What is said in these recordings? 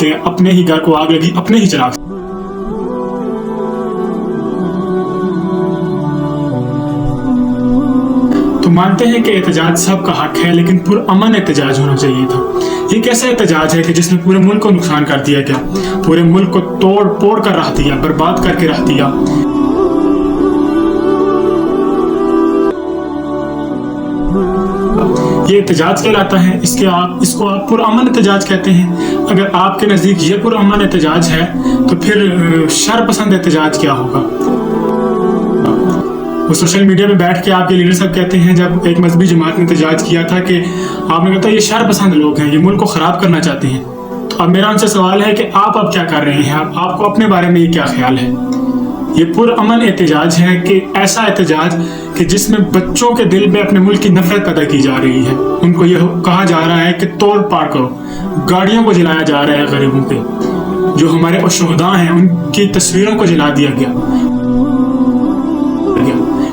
کہ اپنے ہی گھر کو آگ لگی اپنے ہی چراغ سے۔ تو مانتے ہیں کہ احتجاج سب کا حق ہے، لیکن پرامن احتجاج ہونا چاہیے تھا۔ یہ کیسا احتجاج ہے کہ جس نے پورے ملک کو نقصان کر دیا گیا، پورے ملک کو توڑ پھوڑ کر رکھ دیا، برباد کر کے رکھ دیا۔ یہ احتجاج کہلاتا ہے، اس کو آپ پرامن احتجاج کہتے ہیں۔ اگر آپ کے نزدیک یہ پرامن احتجاج ہے تو پھر شر پسند احتجاج کیا ہوگا؟ وہ سوشل میڈیا پہ بیٹھ کے آپ کے لیڈر صاحب کہتے ہیں، جب ایک مذہبی جماعت نے احتجاج کیا تھا کہ آپ نے کہا یہ شر پسند لوگ ہیں، یہ ملک کو خراب کرنا چاہتے ہیں۔ تو اب میرا ان سے سوال ہے کہ آپ اب کیا کر رہے ہیں؟ آپ کو اپنے بارے میں یہ کیا خیال ہے؟ یہ پرامن احتجاج ہے کہ ایسا احتجاج کہ جس میں بچوں کے دل میں اپنے ملک کی نفرت پیدا کی جا رہی ہے، ان کو یہ کہا جا رہا ہے کہ توڑ پھاڑ کرو، گاڑیوں کو جلایا جا رہا ہے، غریبوں پہ جو ہمارے شہداء ہیں ان کی تصویروں کو جلا دیا گیا۔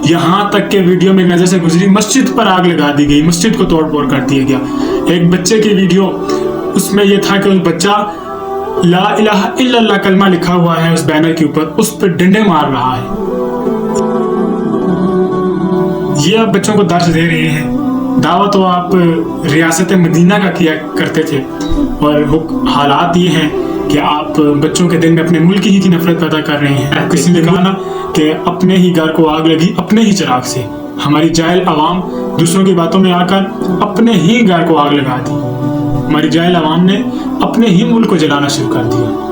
یہاں تک کہ ویڈیو میں نظر سے گزری مسجد پر آگ لگا دی گئی، مسجد کو توڑ پھوڑ کر دیا گیا۔ ایک بچے کی ویڈیو، اس میں یہ تھا کہ اس بچہ لا الہ الا اللہ کلمہ لکھا ہوا ہے اس بینر کے اوپر، اس پہ ڈنڈے مار رہا ہے۔ یہ آپ بچوں کو درس دے رہے ہیں۔ دعوت تو آپ ریاست مدینہ کا کیا کرتے تھے، اور حالات یہ ہیں کہ آپ بچوں کے دل میں اپنے ملک ہی کی نفرت پیدا کر رہے ہیں۔ کسی نے کہا نا کہ اپنے ہی گھر کو آگ لگی اپنے ہی چراغ سے۔ ہماری جاہل عوام دوسروں کی باتوں میں آ کر اپنے ہی گھر کو آگ لگا دی۔ ہماری جاہل عوام نے اپنے ہی ملک کو جلانا شروع کر دیا۔